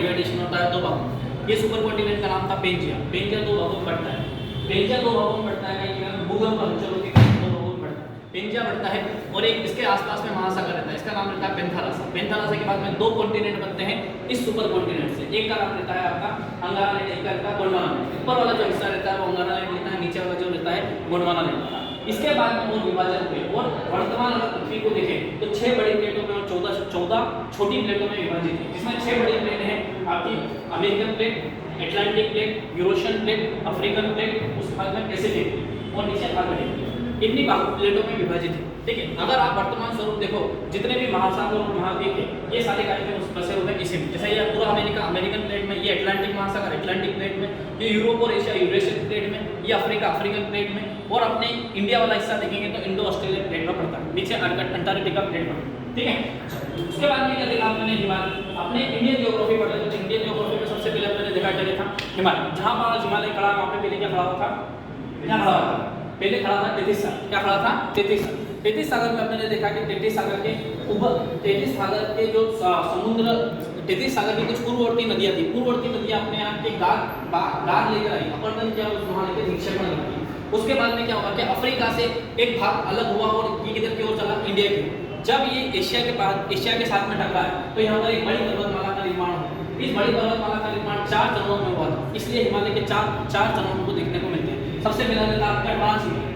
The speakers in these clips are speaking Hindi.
डिवाइडेशन होता है दो भागों। ये सुपर कॉन्टिनेंट का नाम था पेंजिया। पेंजिया दो भागों में बढ़ता है। पेंजिया दो भागों में बढ़ता है कि भूगर्भ अंचलों के कारण दो भागों में बढ़ता है। पेंजिया बढ़ता है और एक इसके आसपास में महासागर रहता है, इसका नाम रहता है पेंथालासा। पेंथालासा के बाद में दो कॉन्टिनेंट बनते हैं इस सुपर कॉन्टिनेंट से। एक का नाम रहता है आपका अंगारा लैंड, एक का रहता है गोंडवाना लैंड। ऊपर वाला जो हिस्सा रहता है वो अंगारा लैंड रहता है, नीचे वाला जो रहता है गोंडवाना लैंड रहता है। इसके बाद में और विभाजन हुए और वर्तमान अगर पृथ्वी को देखें तो 6 बड़ी प्लेटों में और 14 छोटी प्लेटों में विभाजित है। जिसमें 6 बड़ी प्लेट हैं आपकी American plate, Atlantic plate, Eurasian plate, African plate, उसके बाद में पैसिफिक और नीचे आर्कटिक प्लेट। इतनी प्लेटों में विभाजित है। ठीक है, अगर आप वर्तमान स्वरूप देखो जितने भी महासागर और महाद्वीप है ये सारे कार्यक्रम बसे होते हैं इसी में। जैसे ये पूरा अमेरिका अमेरिकन प्लेट में, ये अटलांटिक महासागर अटलांटिक प्लेट में, ये यूरोप और एशिया यूरेशियन प्लेट में, ये अफ्रीका अफ्रीकन प्लेट में, और अपने इंडिया वाला हिस्सा देखेंगे तो इंडो ऑस्ट्रेलियन प्लेट में पड़ता है, नीचे अंटार्कटिका प्लेट में। ठीक है, उसके बाद में क्या देखा आपने हिमालय। अपने इंडियन जियोग्राफी पढ़े तो इंडियन जियोग्राफी में सबसे पहले आपने देखा क्या देखा हिमालय। जहाँ पर हिमालय खड़ा वहाँ पे पहले क्या खड़ा हुआ था, क्या खड़ा हुआ था, पहले खड़ा था तेतीस सागर। क्या खड़ा था, तेतीस सागर। तेतीस सागर में आपने देखा कि तेतीस सागर के तेतीस सागर के जो समुद्र, तेतीस सागर की कुछ पूर्ववर्ती नदियां थी, पूर्ववर्ती नदियां अपने यहाँ के गाद लेकर आई, अपर्दन क्या वहाँ लेकर निक्षेपण लगी। उसके बाद में क्या हुआ कि अफ्रीका से एक भाग अलग हुआ और ये किधर की ओर चला, इंडिया की। जब ये एशिया के साथ में टकरा है तो यहाँ पर एक बड़ी पर्वतमाला का निर्माण हुआ। इस बड़ी पर्वतमाला का निर्माण 4 चरणों में हुआ था, इसलिए हिमालय के चार चरणों को देखने को मिलते हैं। सबसे पहला रहता है आपका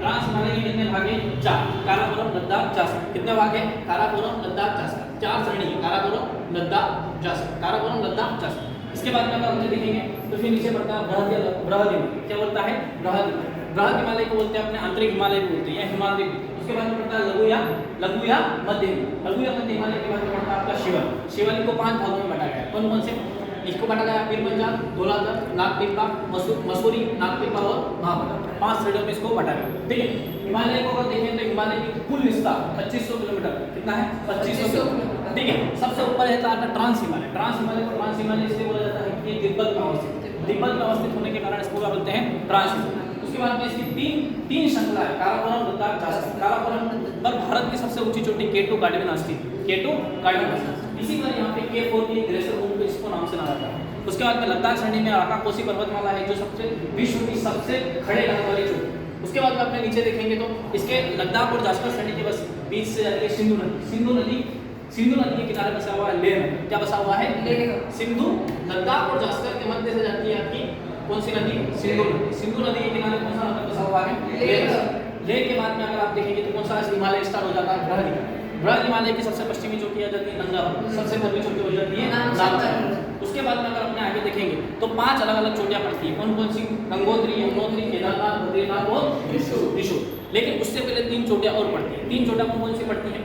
ट्रांस हिमालय के कितने भाग हैं, 4। काराकोरम, लद्दाख, जासर। कितने भाग हैं, काराकोरम, लद्दाख, जासर। 4 श्रेणी है, काराकोरम, लद्दाख, जासर। काराकोरम, लद्दाख, जासर। इसके बाद में अगर हम देखेंगे तो फिर नीचे बढ़ता है बृहद हिमालय। क्या बोलता है, बृहद हिमालय को बोलते हैं, अपने आंतरिक हिमालय को बोलते हैं, हिमालय। उसके बाद में पड़ता है लघु या मध्य हिमालय के बाद में पड़ता है आपका शिवालिक को 5 भागों में बांटा गया है। कौन कौन से, इसको बांटा गया पीरपंजाल, धौलाधर, नागटिब्बा, मसूरी, नागटिब्बा और महाबल। 5 श्रेणियों में इसको बांटा गया। ठीक है, हिमालय को अगर देखें तो हिमालय की कुल विस्तार 2500 किलोमीटर। कितना है, 2500 किलोमीटर। ठीक है, सबसे ऊपर रहता है ट्रांस हिमालय। ट्रांस हिमालय इसलिए बोला जाता है कि ये तिब्बत में अवस्थित होने के कारण इसको क्या बोलते हैं, ट्रांस हिमालय। उसके बाद में इसकी तीन श्रृंखला है, काराकोरम, लद्दाख, जासर। काराकोरम पर भारत की सबसे ऊंची चोटी केटू गार्डन स्थित, इसी पर यहाँ पे K4 ग्लेशियर रूम को इसको नाम से जाना जाता है। उसके बाद में लद्दाख श्रेणी में अराकाकोसी पर्वतमाला है जो विश्व की सबसे खड़े रहने वाली चोटी। उसके बाद में अपने नीचे देखेंगे तो इसके लद्दाख और जासकर श्रेणी के बस बीच से जाती है सिंधु नदी के किनारे बसा हुआ है लेह नदी। क्या बसा हुआ है, सिंधु। लद्दाख और जासकर के मध्य से जाती है आपकी कौन सी नदी, सिंधु नदी के किनारे कौन सा नदी बसा हुआ है, लेह के बाद में अगर आप देखेंगे तो कौन सा हिमालय स्टार्ट हो जाता है, बृहद हिमालय की सबसे पश्चिमी चोटी आ जाती है नंगा, सबसे पूर्वी चोटी हो जाती है नामचंद्र। उसके बाद में अगर अपने आगे देखेंगे तो 5 अलग अलग चोटियां पड़ती है। कौन कौन सी, गंगोत्री, यमुनोत्री, केदारनाथ, बद्रीनाथ और त्रिशूल। लेकिन उससे पहले 3 चोटियां और पड़ती है। 3 चोटियां कौन सी पड़ती है,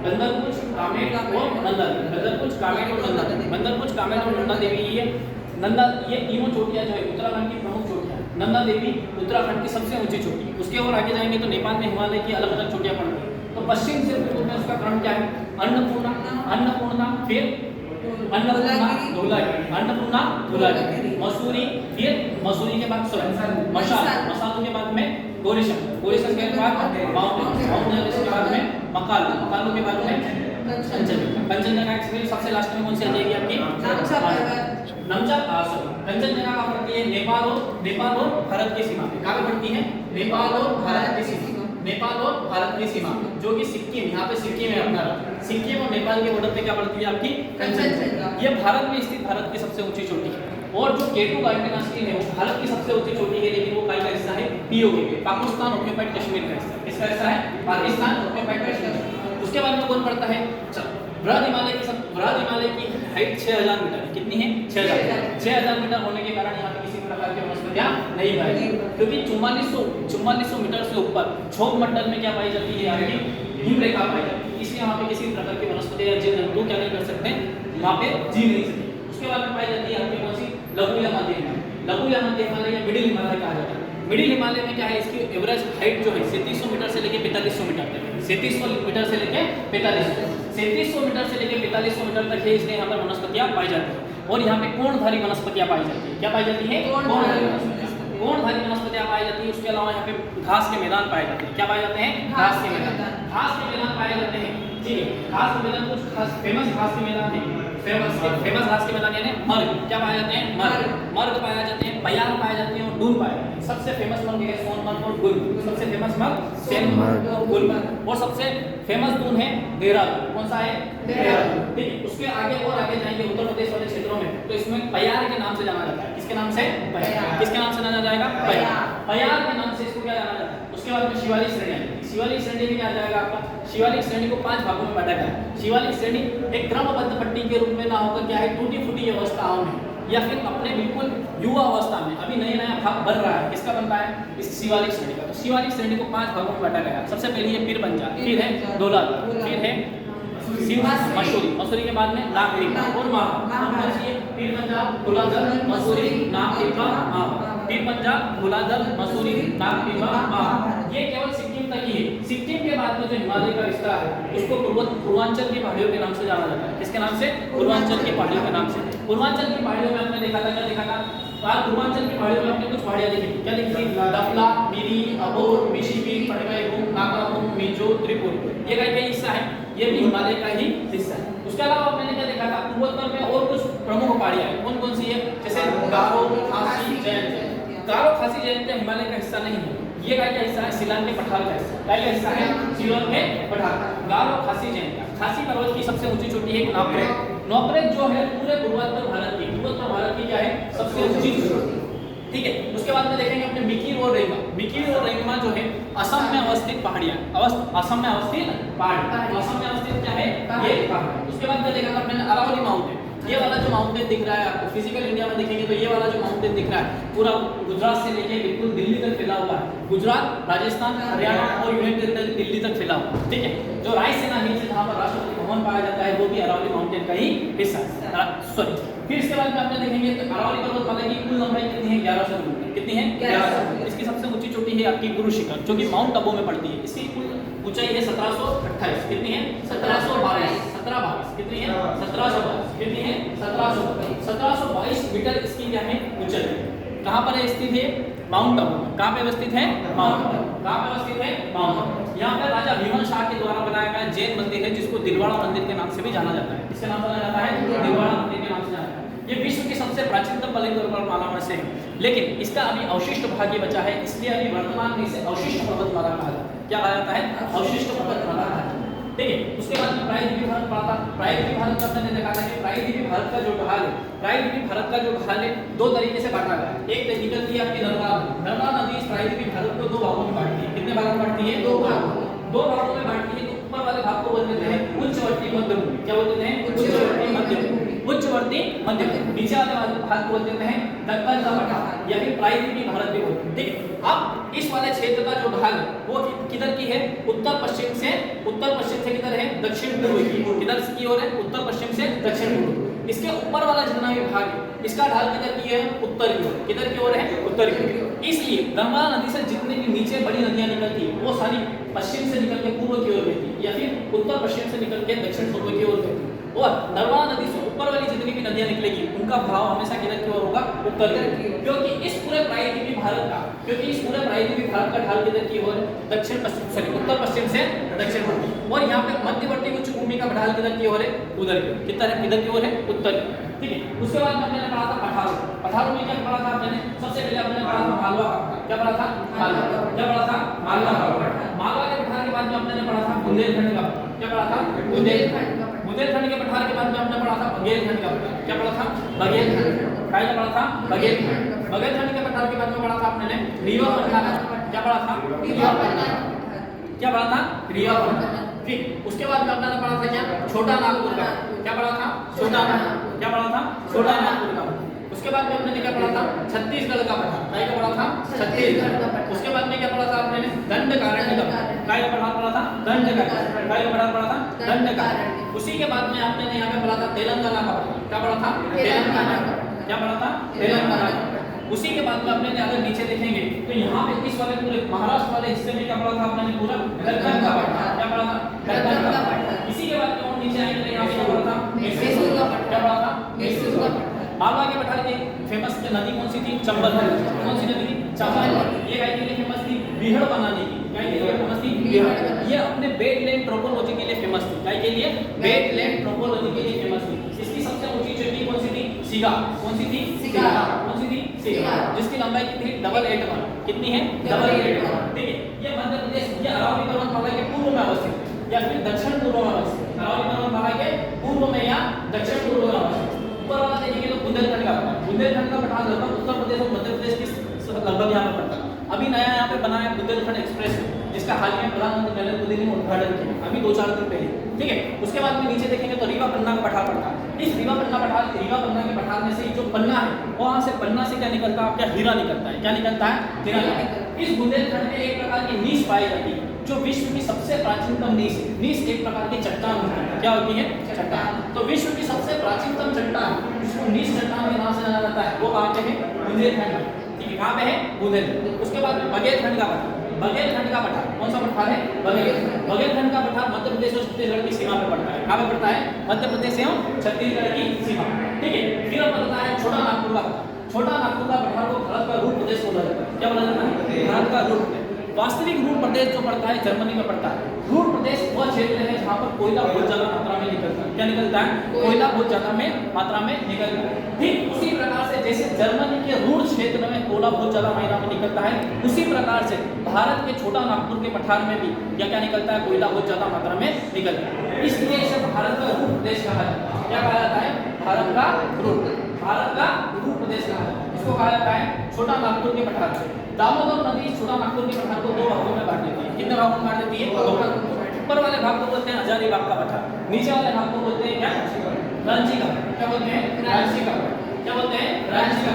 बंदरपुर, कामेट और नंदा देवी। बंदरपुर, कामेट और नंदा देवी। ये तीनों चोटियां जो है उत्तराखंड की प्रमुख चोटियां। नंदा देवी उत्तराखंड की सबसे ऊंची चोटी। उसके और आगे जाएंगे तो नेपाल में हिमालय की अलग अलग चोटियां पड़ती है। तो पश्चिम से पूर्व में उसका क्रम क्या है, अन्नपूर्णा, फिर अन्नपूर्णा, धौलागिरी, मसूरी, फिर मसूरी के बाद मसालों के बाद में गोरिशम के बाद माउंट के बाद में मकालू के बाद में कंचनजंगा एक्सप्रेस। सबसे लास्ट में कौन सी आ जाएगी आपकी, कंचनजंगा कहाँ पड़ती है, नेपाल और भारत की सीमा पे। कहाँ पड़ती है, नेपाल और भारत की सीमा, जो कि सिक्किम, यहाँ पे सिक्किम है अपना, सिक्किम और नेपाल के बॉर्डर पे क्या पड़ती है आपकी, कंचनजंगा। ये भारत में स्थित भारत की सबसे ऊंची चोटी है। और जो केटू गार्डन स्थित है वो भारत की सबसे ऊंची चोटी है, लेकिन वो का हिस्सा है पीओके, पाकिस्तान ऑक्यूपाइड कश्मीर का हिस्सा। किसका हिस्सा है, पाकिस्तान ऑक्यूपाइड कश्मीर। उसके बाद में कौन पड़ता है, बृहद हिमालय की हाइट 6000 मीटर। कितनी है, 6000 मीटर होने के कारण यहाँ पे किसी प्रकार की वनस्पतियाँ नहीं पाई, क्योंकि 4400 मीटर से ऊपर क्षोभ मंडल में क्या पाई जाती है, आपकी हिमरेखा पाई जाती है। इसलिए वहाँ पे किसी प्रकार की वनस्पति या जीव जंतु क्या नहीं कर सकते, वहाँ पे जी नहीं सकते। उसके बाद में पाई जाती है आपकी कौन सी, लघु या मध्य हिमालय या मिडिल हिमालय कहा जाता है। मिडिल हिमालय में क्या है, इसकी एवरेज हाइट जो है 3700 मीटर से लेके 4500 मीटर तक, 3700 मीटर से लेके 4500 मीटर से लेके 4500 मीटर तक है। इसलिए यहाँ पर वनस्पतियाँ पाई जाती है। और यहाँ पे कोणधारी वनस्पतियाँ पाई जाती है। क्या पाई जाती है, कोणधारी वनस्पतियाँ पाई जाती है। उसके अलावा यहाँ पे घास के मैदान पाए जाते हैं। क्या पाए जाते हैं, घास के मैदान पाए जाते हैं। ठीक है, घास के मैदान, कुछ फेमस घास के मैदान है। फेमस घास के मैदान यानी मर्ग। क्या पाए जाते हैं? मर्ग पाए जाते हैं, पयार पाए जाते हैं और डून पाए जाते हैं। सबसे फेमस मर्ग है सोनमर्ग और गुलमर्ग। सबसे फेमस मर्ग सोनमर्ग और गुलमर्ग। और सबसे फेमस दून है देहरादून। कौन सा है? देहरादून। ठीक है, उसके आगे और आगे जाएंगे उत्तर प्रदेश वाले क्षेत्रों में तो इसमें पयार के नाम से जाना जाता है। किसके नाम से? पयार। किसके नाम से जाना जाएगा? पयार के नाम से इसको क्या जाना जाता है? उसके बाद में शिवालिक श्रेणी। शिवालिक श्रेणी में क्या आ जाएगा आपका? शिवालिक श्रेणी को 5 भागों में बांटा गया है। शिवालिक श्रेणी एक क्रमबद्ध पट्टी के रूप में ना होकर क्या है, टूटी फूटी अवस्थाओं में या फिर अपने बिल्कुल युवा अवस्था में अभी नया भाग बन रहा है। किसका बनता है? इस शिवालिक श्रेणी का। तो शिवालिक श्रेणी को 5 भागों में बांटा गया है। सबसे पहले है पीरपंजा, फिर है दौलत, फिर है मसूरी के बाद में नागरिक और मावा। पीरपंजा, धौलाधर, मसूरी, नागरिक, मावा। पीरपंजा, धौलाधर, मसूरी, नागरिक, मावा। ये केवल सिक्किम तक ही है। सिक्किम के बाद में जो हिमालय का विस्तार है उसको पूर्वांचल की पहाड़ियों के नाम से जाना जाता है। किसके नाम से? पूर्वांचल की पहाड़ियों के नाम से। पूर्वांचल की पहाड़ियों में हमने देखा था, क्या देखा था? पूर्वांचल की पहाड़ियों में हमने कुछ पहाड़ियां देखी। क्या देखी थी? दफला, मिरी, अबोर, मिशिपी, पटकाईगुम, नाकागुम, मिजो, त्रिपुर। ये का हिस्सा है, ये भी हिमालय का ही हिस्सा है। उसके अलावा मैंने क्या देखा था? पूर्वोत्तर में और कुछ प्रमुख पहाड़ियां हैं। कौन कौन सी है? जैसे गारो, खासी, जयंत। गारो, खासी, जयंत हिमालय का हिस्सा नहीं है। ये क्या हिस्सा है? शिलांग के पठार का हिस्सा। क्या हिस्सा है? शिलांग के पठार। गारो, खासी, जयंत। खासी पर्वत की सबसे ऊंची चोटी है नौकरेक। नौकरेक जो है पूरे पूर्वोत्तर भारत की क्या है? सबसे ऊंची चोटी। ठीक है, उसके बाद में देखेंगे अपने मिकिर और रेंगमा। मिकिर और रेंगमा जो है असम में अवस्थित पहाड़ियां। असम में अवस्थित पहाड़। असम में अवस्थित क्या है? ये पहाड़। उसके बाद में देखा था मैंने अरावली माउंटेन। ये वाला जो माउंटेन दिख रहा है आपको फिजिकल इंडिया में देखेंगे तो ये वाला जो माउंटेन दिख रहा है पूरा गुजरात से लेके बिल्कुल दिल्ली तक फैला हुआ है। गुजरात, राजस्थान, हरियाणा और यूनियन टेरिटरी दिल्ली तक फैला हुआ है। ठीक है, जो रायसेना हिल्स है जहां पर राष्ट्रपति भवन पाया जाता है वो भी अरावली माउंटेन का ही हिस्सा है। सॉरी, फिर इसके बाद में आपने देखेंगे तो अरावली पर्वतमाला की कुल लंबाई कितनी है? 1100 किलोमीटर। कितनी है? 1100। इसकी सबसे ऊंची चोटी है आपकी गुरु शिखर जो कि माउंट अबू में पड़ती है। इसकी कुल ऊंचाई है 1728। कितनी है? 1722। 1722 कितनी है? 1722 कितनी है? 1722 मीटर इसकी क्या है? ऊंचाई। कहां पर है स्थित है? माउंट अबू। कहां पे अवस्थित है? माउंट अबू। कहां पे अवस्थित है? माउंट अबू। यहां पे राजा भीमन शाह के द्वारा बनाया गया जैन मंदिर है जिसको दिलवाड़ा मंदिर के नाम से भी जाना जाता है। किसके नाम से जाना जाता है? दिलवाड़ा मंदिर के नाम से जाना जाता है। ये विश्व की सबसे प्राचीनतम पर्वतमाला में से है, लेकिन इसका अभी अवशिष्ट भाग ही बचा है, इसलिए अभी वर्तमान में इसे अवशिष्ट पर्वतमाला कहा जाता है। क्या कहा जाता है? अवशिष्ट पर्वतमाला कहा जाता है। ठीक है, उसके बाद में प्रायद्वीपीय भारत पड़ा था। प्रायद्वीपीय भारत का मैंने देखा था कि प्रायद्वीपीय भारत का जो ढाल है, प्रायद्वीपीय भारत का जो ढाल है दो तरीके से बांटा गया है। एक निकलती है आपकी नर्मदा नदी इस प्रायद्वीपीय भारत को 2 भागों में बांटती है। कितने भागों में बांटती है? 2 भागों में बांटती है। तो ऊपर वाले भाग को बोलते हैं उच्चवर्ती मध्यभूमि। क्या बोलते हैं? उच्चवर्ती मध्यभूमि। उच्चवर्ती मध्यभूमि। नीचे वाले भाग को बोलते हैं दक्कन का पठार या फिर प्रायद्वीपीय भारत भी बोलते हैं। ठीक है, अब इस वाले क्षेत्र का जो ढाल है वो किधर की है? उत्तर पश्चिम से किधर है? दक्षिण पूर्व की। किधर की ओर है? उत्तर पश्चिम से दक्षिण पूर्व। इसके ऊपर वाला जितना भी भाग है इसका ढाल किधर की है? उत्तर की ओर। किधर की ओर है? उत्तर की ओर। इसलिए नर्मदा नदी से जितनी भी नीचे बड़ी नदियां निकलती है वो सारी पश्चिम से निकल के पूर्व की ओर बहती है या फिर उत्तर पश्चिम से निकल के दक्षिण पूर्व की ओर बहती है। और नर्मदा नदी से ऊपर वाली जितनी भी नदियां निकलेगी उनका बहाव हमेशा किधर की ओर होगा? उत्तर की ओर। क्योंकि इस पूरे प्रायद्वीपीय भारत का ढाल किधर की ओर? दक्षिण पश्चिम सॉरी उत्तर पश्चिम से दक्षिण पूर्व। और यहाँ पे मध्यवर्ती उच्च भूमि का ढाल किधर की ओर है? उधर की। किधर की ओर है? उत्तर की। ठीक है, उसके बाद में मैंने पढ़ा था पठारों। पठारों में क्या पढ़ा था मैंने? सबसे पहले आपने पढ़ा था मालवा का। क्या पढ़ा था? मालवा। क्या पढ़ा था? मालवा का। मालवा के पठार के बाद में आपने पढ़ा था बुंदेलखंड का। क्या पढ़ा था? बुंदेलखंड। बुंदेलखंड के पठार के बाद में आपने पढ़ा था बघेलखंड का। क्या पढ़ा था? बघेलखंड। क्या पढ़ा था? बघेलखंड। बघेलखंड के पठार के बाद में पढ़ा था आपने रीवा पठार। क्या पढ़ा था? रीवा पठार। क्या पढ़ा था? रीवा पठार। ठीक, उसके बाद में आपने पढ़ा था क्या? छोटा नागपुर का। क्या पढ़ा था? छोटा नागपुर। क्या पढ़ा था? छोटा नागपुर का। उसके बाद में आपने क्या पढ़ा था? छत्तीसगढ़ का पठार। क्या पढ़ा था? छत्तीसगढ़। उसके बाद में क्या पढ़ा था आपने? दंडकारण्य का। क्या पढ़ा था? दंडकारण्य। क्या पढ़ा था? दंडकारण्य। उसी के बाद में आपने यहाँ पे पढ़ा था तेलंगाना का पठार। क्या पढ़ा था? तेलंगाना। क्या पढ़ा था? तेलंगाना। उसी के बाद में आपने अगर नीचे देखेंगे तो यहाँ पे इस वाले पूरे महाराष्ट्र वाले हिस्से में क्या पढ़ा था आपने? पूरा दक्कन का पठार। क्या पढ़ा था? दक्कन का पठार। इसी के बाद में और नीचे आएंगे यहाँ पे पढ़ा था मैसूर का पठार। क्या पढ़ा था? मैसूर का पठार। मालवा के पठार की फेमस नदी कौन सी थी? चंबल। कौन सी नदी थी? चंबल। ये गाय के लिए फेमस थी बीहड़ बनाने की। गाय के लिए फेमस थी बीहड़। ये अपने बेडलैंड ट्रोपोलॉजी के लिए फेमस थी। गाय के लिए बेडलैंड ट्रोपोलॉजी के लिए फेमस थी। इसकी सबसे सिगा। कौन सी थी? सिगा। कौन सी थी? सिगा। जिसकी लंबाई कितनी? 881। कितनी है? 881। ठीक है, ये मध्य प्रदेश, ये अरावली पर्वतमाला के पूर्व में अवस्थित है या फिर दक्षिण पूर्व में अवस्थित है। अरावली पर्वतमाला के पूर्व में या दक्षिण पूर्व में अवस्थित है। ऊपर वाला देखेंगे तो बुंदेलखंड का पठार, बुंदेलखंड का पठार लगभग उत्तर प्रदेश और मध्य प्रदेश की लगभग यहाँ पर पड़ता है। अभी नया यहाँ पे बना है बुंदेलखंड एक्सप्रेस, जिसका हाल ही में प्रधानमंत्री नरेंद्र मोदी ने उद्घाटन किया अभी 2-4 दिन पहले। ठीक है, उसके बाद में नीचे देखेंगे तो रीवा पन्ना का पठार पड़ता है। इस रीवा पन्ना के पठार में से जो पन्ना है, वहां से पन्ना से क्या निकलता है? आपका हीरा निकलता है। क्या निकलता है? हीरा निकलता है। इस बुंदेलखंड में एक प्रकार की नीश पाई जाती है, जो विश्व की सबसे प्राचीनतम नीश है। नीश एक प्रकार की चट्टान होती है। क्या होती है? चट्टान। तो विश्व की सबसे प्राचीनतम चट्टान, जिसको नीश चट्टान के नाम से जाना जाता है, वो कहाँ पे है? बुंदेलखंड। ठीक है, कहाँ पे है? बुंदेलखंड। उसके बाद में बघेलखंड का पठार, बघेलखंड का पठार कौन सा पठार है? बघेलखंड। बघेलखंड का पठार मध्य प्रदेश और छत्तीसगढ़ की सीमा पे पड़ता है। कहाँ पे पड़ता है? मध्य प्रदेश एवं छत्तीसगढ़ की सीमा। ठीक है, फिर पड़ता है छोटा नागपुर का पठार। छोटा नागपुर का पठार को भारत का रूट प्रदेश बोला जाता है। क्या बोला जाता है? भारत का रूट प्रदेश। वास्तविक रूट प्रदेश जो पड़ता है जर्मनी में पड़ता है। रूट प्रदेश वह क्षेत्र है जहाँ पर कोयला बहुत ज्यादा मात्रा में निकलता है। क्या निकलता है? कोयला बहुत ज्यादा मात्रा में निकलता है। ठीक उसी प्रकार से जैसे जर्मनी के रूट क्षेत्र में कोयला बहुत ज्यादा मात्रा में निकलता है, उसी प्रकार से भारत के छोटा नागपुर के पठार में भी क्या निकलता है? कोयला बहुत ज्यादा मात्रा में निकलता है। इसलिए इसे भारत का रूट प्रदेश कहा जाता है। क्या कहा जाता है? भारत का रूट प्रदेश कहा जाता है। इसको कहा जाता है छोटा नागपुर के पठार से। दामोदर नदी छोटा नागपुर के पठार को 2 भागों में बांट देती है। कितने भागों में बांट देती है? 2 भागों में। ऊपर वाले भाग को बोलते हैं हजारीबाग का पठार, नीचे वाले भाग को बोलते हैं क्या? रांची का। क्या बोलते हैं? रांची का। क्या बोलते हैं? रांची का।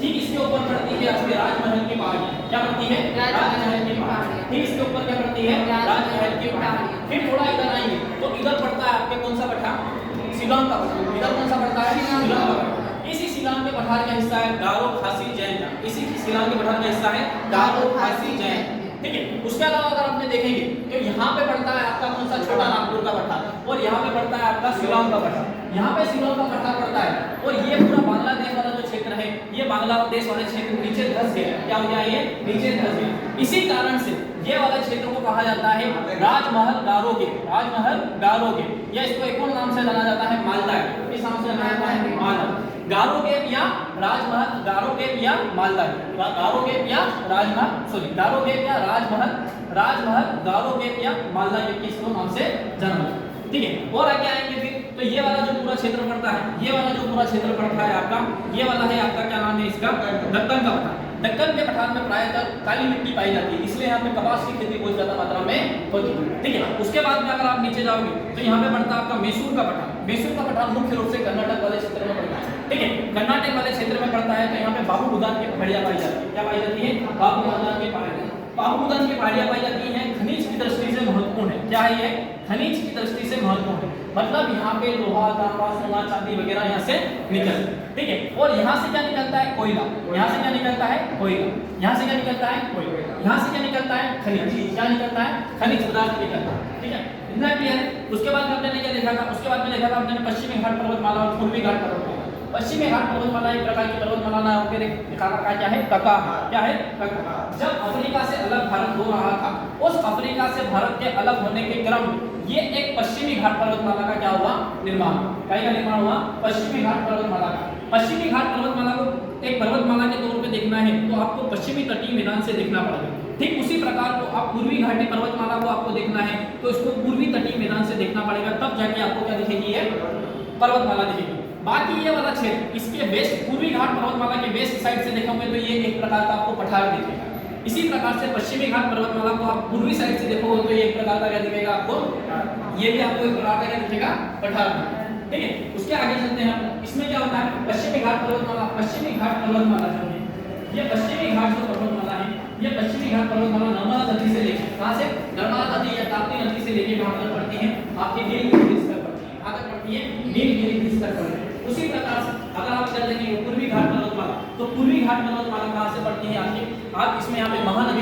ठीक इसके ऊपर पड़ती है आपके राजमहल की पहाड़ी। क्या पड़ती है? राजमहल की पहाड़ी। ठीक इसके ऊपर क्या पड़ती है? राजमहल की पहाड़ी। फिर थोड़ा इधर आएंगे तो इधर पड़ता है आपके कौन सा पठार? शिलांग का पठार। इधर कौन सा पड़ता है? शिलांग का पठार। इसी शिलांग के पठार का हिस्सा है गारो, खासी, जैन। इसी शिलांग के पठार का हिस्सा है गारो, खासी, जैन। ठीक है, उसके अलावा अगर आपने देखेंगे तो यहाँ पे पड़ता है आपका कौन सा? छोटा नागपुर का पठार। और यहाँ पे पड़ता है आपका शिलांग का पठार। यहाँ पे शिलांग का पठार पड़ता है और ये पूरा बांग्लादेश वाला जो क्षेत्र है, ये बांग्लादेश वाले क्षेत्र नीचे धंस गया। क्या हो गया? ये नीचे धंस गया। इसी कारण से ये वाला क्षेत्र को कहा जाता है राजमहल गारो के। राजमहल गारो के, या इसको एक और नाम से जाना जाता है मालदा। इस नाम से जाना जाता है मालदा। गारो गेप या राजमहल, गारो गेप या मालदा, गारो गेप या राजमहल, सॉरी गारो गेप या राजमहल, राजमहल, गारो गेप या मालदा गेप, इसको नाम से जाना जाता है। ठीक है, और आगे आएंगे फिर तो ये वाला जो पूरा क्षेत्र पड़ता है, ये वाला जो पूरा क्षेत्र पड़ता है आपका, ये वाला है आपका क्या नाम है इसका? दक्कन का पठार। दक्कन के पठार में प्रायतः काली मिट्टी पाई जाती है, इसलिए यहाँ पे कपास की खेती बहुत ज्यादा मात्रा में होती है। ठीक है, उसके बाद में अगर आप नीचे जाओगे तो यहाँ पे पड़ता है आपका मैसूर का पठार। मैसूर का पठार मुख्य रूप से कर्नाटक वाले क्षेत्र में पड़ता है। ठीक है, कर्नाटक वाले क्षेत्र में पड़ता है तो यहाँ पे बाबू बुदान की पहाड़ियां पाई जाती है। क्या पाई जाती है? बाबू बुदान की पहाड़ियां। बाबू बुदान की पहाड़ियां पाई जाती हैं, खनिज की दृष्टि से महत्वपूर्ण है। क्या है ये? खनिज की दृष्टि से महत्वपूर्ण है। मतलब यहाँ पे लोहा, तांबा, सोना, चांदी वगैरह यहाँ से निकलता है। ठीक है, और यहाँ से क्या निकलता है? कोयला। यहाँ से क्या निकलता है? कोयला। यहाँ से क्या निकलता है? कोयला। यहाँ से क्या निकलता है? खनिज। क्या निकलता है? खनिज पदार्थ निकलता है। ठीक है, इतना क्लियर है। उसके बाद में आपने क्या देखा था? उसके बाद में देखा था आपने पश्चिमी घाट पर्वतमाला और पूर्वी घाट पर्वतमाला। पश्चिमी घाट पर्वतमाला एक प्रकार की पर्वतमाला ना होकर एक प्रकार का क्या है? कका। क्या है? कका। जब अफ्रीका से अलग भारत हो रहा था, उस अफ्रीका से भारत के अलग होने के क्रम में ये एक पश्चिमी घाट पर्वतमाला का क्या हुआ? निर्माण। क्या का निर्माण हुआ? पश्चिमी घाट पर्वतमाला का। पश्चिमी घाट पर्वतमाला को एक पर्वतमाला के तौर पे देखना है तो आपको पश्चिमी तटीय मैदान से देखना पड़ेगा। ठीक उसी प्रकार को आप पूर्वी घाटी पर्वतमाला को आपको देखना है तो इसको पूर्वी तटीय मैदान से देखना पड़ेगा, तब जाके आपको क्या दिखेगी? ये पर्वतमाला दिखेगी। बाकी ये वाला क्षेत्र इसके वेस्ट, पूर्वी घाट पर्वतमाला के वेस्ट साइड से देखोगे तो ये एक प्रकार का आपको पठार दिखेगा। इसी प्रकार से पश्चिमी घाट पर्वतमाला को आप पूर्वी साइड से देखोगे तो ये एक प्रकार का क्या दिखेगा आपको? ये भी आपको एक प्रकार का क्या दिखेगा? पठार। ठीक है, उसके आगे चलते हैं हम। इसमें क्या होता है? पश्चिमी घाट पर्वतमाला, पश्चिमी घाट पर्वतमाला जो है, ये पश्चिमी घाट जो पर्वतमाला है, ये पश्चिमी घाट पर्वतमाला नर्मदा नदी से लेकर, कहां से? नर्मदा नदी या ताप्ती नदी से लेकर कहां तक पड़ती है? आपकी नीलगिरी हिल्स तक पड़ती है। कहां तक पड़ती है? नीलगिरी हिल्स तक पड़ती है। उसी प्रकार से अगर आप चल देंगे पूर्वी घाट पर्वतमाला, तो पूर्वी घाट पर्वतमाला कहां से पड़ती है आपकी? आप इसमें यहाँ पे महानदी